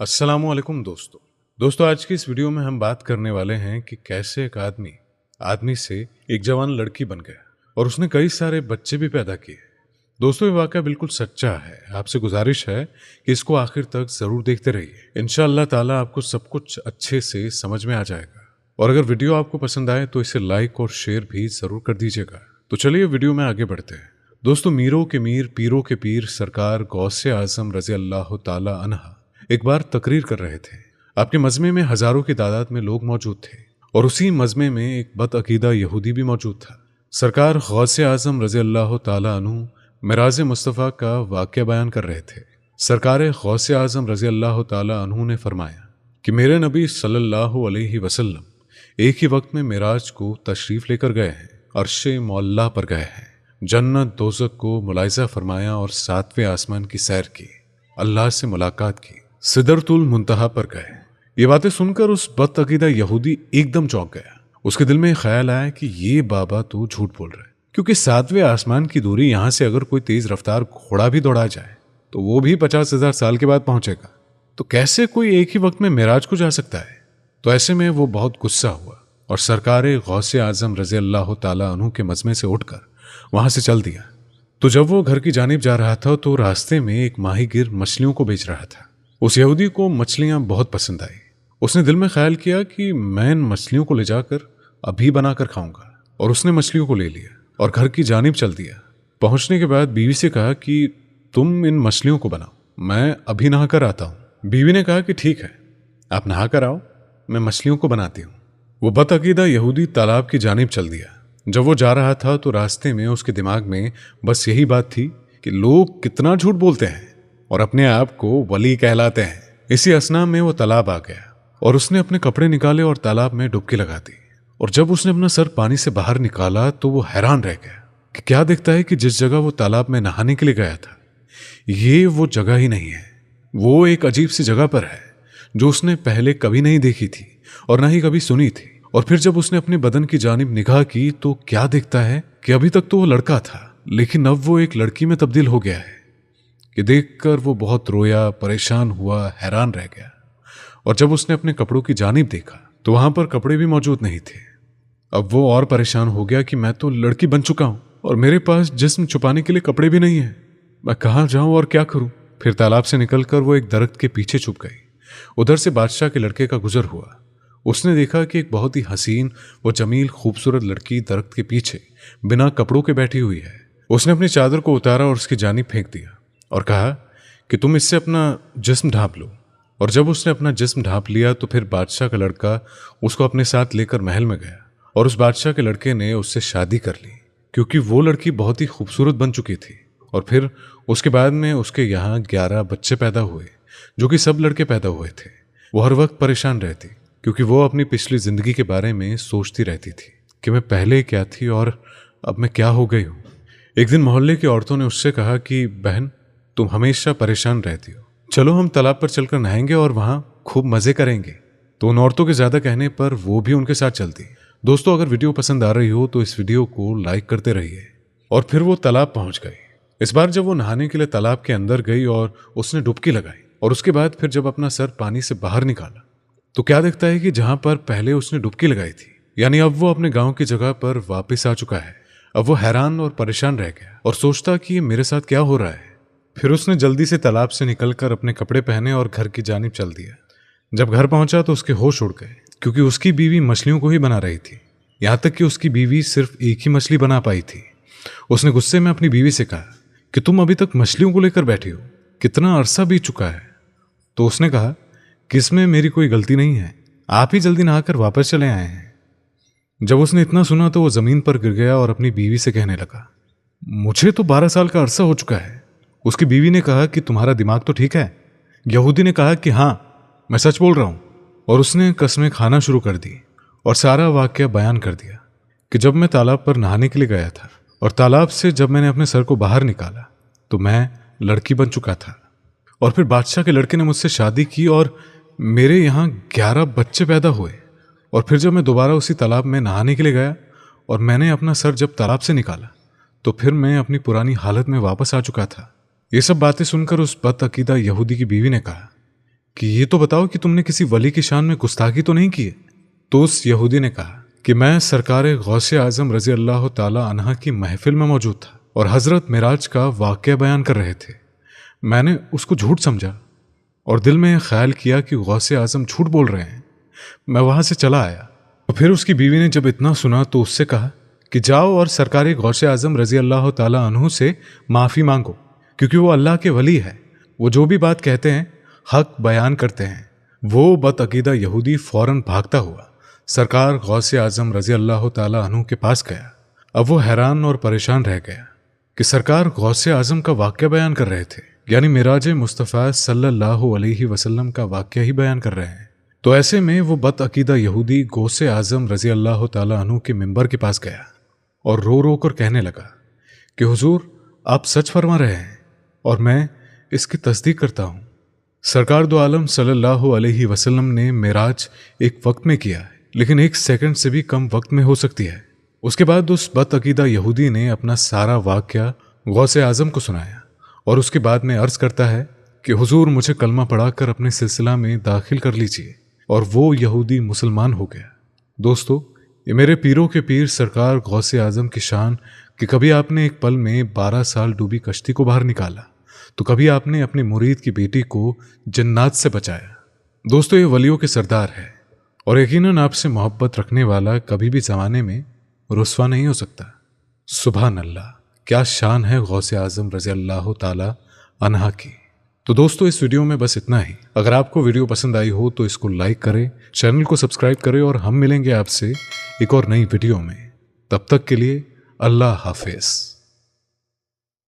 अस्सलामुअलैकुम दोस्तों आज की इस वीडियो में हम बात करने वाले हैं कि कैसे एक आदमी से एक जवान लड़की बन गया और उसने कई सारे बच्चे भी पैदा किए। दोस्तों ये वाक़या बिल्कुल सच्चा है। आपसे गुजारिश है कि इसको आखिर तक ज़रूर देखते रहिए। इंशाअल्लाह ताला आपको सब कुछ अच्छे से समझ में आ जाएगा। और अगर वीडियो आपको पसंद आए तो इसे लाइक और शेयर भी ज़रूर कर दीजिएगा। तो चलिए वीडियो में आगे बढ़ते हैं। दोस्तों मीरों के मीर पीरों के पीर सरकार गौसे आज़म रज़ी अल्लाह ताला अन्हा एक बार तकरीर कर रहे थे। आपके मजमे में हजारों की तादाद में लोग मौजूद थे और उसी मजमे में एक बदअकीदा यहूदी भी मौजूद था। सरकार गौसे आज़म रज़ी अल्लाह ताला अन्हु मिराज मुस्तफ़ा का वाक़या बयान कर रहे थे। सरकार गौसे आज़म रज़ी अल्लाह ताला अन्हु ने फरमाया कि मेरे नबी सल्लल्लाहु अलैहि वसल्लम एक ही वक्त में मिराज को तशरीफ़ लेकर गए हैं, अर्शे मौला पर गए हैं, जन्नत दोज़ख को मुलाहिज़ा फरमाया और 7वें आसमान की सैर की, अल्लाह से मुलाकात की, सिदरतुल मुंतहा पर गए। ये बातें सुनकर उस बदअकीदा यहूदी एकदम चौंक गया। उसके दिल में ख्याल आया कि ये बाबा तो झूठ बोल रहे हैं, क्योंकि 7वें आसमान की दूरी यहां से अगर कोई तेज रफ्तार घोड़ा भी दौड़ा जाए तो वो भी 50,000 साल के बाद पहुंचेगा। तो कैसे कोई एक ही वक्त में मेराज को जा सकता है? तो ऐसे में वो बहुत गुस्सा हुआ और सरकार गौसे आज़म रज़ी अल्लाह ताला अन्हु के मजमे से उठकर वहां से चल दिया। तो जब वो घर की जानिब जा रहा था तो रास्ते में एक माहीगिर मछलियों को बेच रहा था। उस यहूदी को मछलियां बहुत पसंद आई। उसने दिल में ख्याल किया कि मैं इन मछलियों को ले जाकर अभी बनाकर खाऊंगा, और उसने मछलियों को ले लिया और घर की जानिब चल दिया। पहुंचने के बाद बीवी से कहा कि तुम इन मछलियों को बनाओ, मैं अभी नहा कर आता हूं। बीवी ने कहा कि ठीक है, आप नहा कर आओ, मैं मछलियों को बनाती हूँ। वो बदअकीदा यहूदी तालाब की जानिब चल दिया। जब वो जा रहा था तो रास्ते में उसके दिमाग में बस यही बात थी कि लोग कितना झूठ बोलते हैं और अपने आप को वली कहलाते हैं। इसी असना में वो तालाब आ गया और उसने अपने कपड़े निकाले और तालाब में डुबकी लगा दी। और जब उसने अपना सर पानी से बाहर निकाला तो वो हैरान रह गया कि क्या देखता है कि जिस जगह वो तालाब में नहाने के लिए गया था ये वो जगह ही नहीं है। वो एक अजीब सी जगह पर है जो उसने पहले कभी नहीं देखी थी और ना ही कभी सुनी थी। और फिर जब उसने अपने बदन की जानिब निगाह की तो क्या देखता है कि अभी तक तो वो लड़का था, लेकिन अब वो एक लड़की में तब्दील हो गया है। कि देखकर वो बहुत रोया, परेशान हुआ, हैरान रह गया। और जब उसने अपने कपड़ों की जानिब देखा तो वहां पर कपड़े भी मौजूद नहीं थे। अब वो और परेशान हो गया कि मैं तो लड़की बन चुका हूं और मेरे पास जिस्म छुपाने के लिए कपड़े भी नहीं है, मैं कहाँ जाऊं और क्या करूं। फिर तालाब से निकलकर वो एक दरख्त के पीछे छुप गई। उधर से बादशाह के लड़के का गुजर हुआ। उसने देखा कि एक बहुत ही हसीन व जमील खूबसूरत लड़की दरख्त के पीछे बिना कपड़ों के बैठी हुई है। उसने अपनी चादर को उतारा और उसकी जानिब फेंक दिया और कहा कि तुम इससे अपना जिस्म ढांप लो। और जब उसने अपना जिस्म ढांप लिया तो फिर बादशाह का लड़का उसको अपने साथ लेकर महल में गया और उस बादशाह के लड़के ने उससे शादी कर ली, क्योंकि वो लड़की बहुत ही खूबसूरत बन चुकी थी। और फिर उसके बाद में उसके यहाँ 11 बच्चे पैदा हुए, जो कि सब लड़के पैदा हुए थे। वो हर वक्त परेशान रहती क्योंकि वो अपनी पिछली जिंदगी के बारे में सोचती रहती थी कि मैं पहले क्या थी और अब मैं क्या हो गई हूँ। एक दिन मोहल्ले की औरतों ने उससे कहा कि बहन, तुम हमेशा परेशान रहती हो, चलो हम तालाब पर चलकर नहाएंगे और वहां खूब मजे करेंगे। तो उन औरतों के ज्यादा कहने पर वो भी उनके साथ चलती। दोस्तों अगर वीडियो पसंद आ रही हो तो इस वीडियो को लाइक करते रहिए। और फिर वो तालाब पहुंच गई। इस बार जब वो नहाने के लिए तालाब के अंदर गई और उसने डुबकी लगाई और उसके बाद फिर जब अपना सर पानी से बाहर निकाला तो क्या देखता है कि जहां पर पहले उसने डुबकी लगाई थी, यानी अब वो अपने गांव की जगह पर वापस आ चुका है। अब वो हैरान और परेशान रह गया और सोचता कि ये मेरे साथ क्या हो रहा है। फिर उसने जल्दी से तालाब से निकलकर अपने कपड़े पहने और घर की जानिब चल दिया। जब घर पहुंचा तो उसके होश उड़ गए, क्योंकि उसकी बीवी मछलियों को ही बना रही थी। यहां तक कि उसकी बीवी सिर्फ एक ही मछली बना पाई थी। उसने गुस्से में अपनी बीवी से कहा कि तुम अभी तक मछलियों को लेकर बैठी हो, कितना अरसा बीत चुका है। तो उसने कहा कि इसमें मेरी कोई गलती नहीं है, आप ही जल्दी नहाकर वापस चले आए हैं। जब उसने इतना सुना तो वो जमीन पर गिर गया और अपनी बीवी से कहने लगा, मुझे तो 12 साल का अरसा हो चुका है। उसकी बीवी ने कहा कि तुम्हारा दिमाग तो ठीक है। यहूदी ने कहा कि हाँ, मैं सच बोल रहा हूं। और उसने कस्में खाना शुरू कर दी और सारा वाकया बयान कर दिया कि जब मैं तालाब पर नहाने के लिए गया था और तालाब से जब मैंने अपने सर को बाहर निकाला तो मैं लड़की बन चुका था। और फिर बादशाह के लड़के ने मुझसे शादी की और मेरे यहाँ 11 बच्चे पैदा हुए। और फिर जब मैं दोबारा उसी तालाब में नहाने के लिए गया और मैंने अपना सर जब तालाब से निकाला तो फिर मैं अपनी पुरानी हालत में वापस आ चुका था। ये सब बातें सुनकर उस बदअकीदा यहूदी की बीवी ने कहा कि ये तो बताओ कि तुमने किसी वली की शान में गुस्ताखी तो नहीं की है। तो उस यहूदी ने कहा कि मैं सरकार गौसे आजम रजी अल्लाह ताला अन्हा की महफिल में मौजूद था और हजरत मिराज का वाक़या बयान कर रहे थे। मैंने उसको झूठ समझा और दिल में ख्याल किया कि गौसे आजम झूठ बोल रहे हैं। मैं वहां से चला आया। तो फिर उसकी बीवी ने जब इतना सुना तो उससे कहा कि जाओ और सरकार गौसे आजम रजी अल्लाह ताला अन्हु से माफ़ी मांगो, क्योंकि वो अल्लाह के वली है। वो जो भी बात कहते हैं हक बयान करते हैं। वो बदअकीदा यहूदी फौरन भागता हुआ सरकार गौसे आजम रजी अल्लाह ताला अन्हु के पास गया। अब वो हैरान और परेशान रह गया कि सरकार गौसे आजम का वाक़या बयान कर रहे थे, यानी मिराज मुस्तफ़ा सल्लल्लाहु अलैहि वसल्लम का वाक़या ही बयान कर रहे हैं। तो ऐसे में वो बदअकीदा यहूदी गौसे आजम रजी अल्लाह ताला अन्हु के मिंबर के पास गया और रो रो कर कहने लगा कि हुजूर, आप सच फरमा रहे हैं और मैं इसकी तस्दीक करता हूँ। सरकार दो आलम सल्लल्लाहु अलैहि वसल्लम ने मिराज एक वक्त में किया है, लेकिन 1 सेकंड से भी कम वक्त में हो सकती है। उसके बाद उस बदअकीदा यहूदी ने अपना सारा वाक़या गौसे आजम को सुनाया और उसके बाद में अर्ज़ करता है कि हुजूर, मुझे कलमा पढ़ाकर अपने सिलसिला में दाखिल कर लीजिए, और वो यहूदी मुसलमान हो गया। दोस्तों, ये मेरे पीरों के पीर सरकार गौसे आजम की शान कि कभी आपने एक पल में 12 साल डूबी कश्ती को बाहर निकाला, तो कभी आपने अपने मुरीद की बेटी को जन्नात से बचाया। दोस्तों, ये वलियों के सरदार है और यकीनन आपसे मोहब्बत रखने वाला कभी भी ज़माने में रुस्वा नहीं हो सकता। सुभान अल्लाह, क्या शान है गौसे आजम रज़ी अल्लाह ताला अन्हा की। तो दोस्तों, इस वीडियो में बस इतना ही। अगर आपको वीडियो पसंद आई हो तो इसको लाइक करें, चैनल को सब्सक्राइब करें और हम मिलेंगे आपसे एक और नई वीडियो में। तब तक के लिए अल्लाह हाफिज़।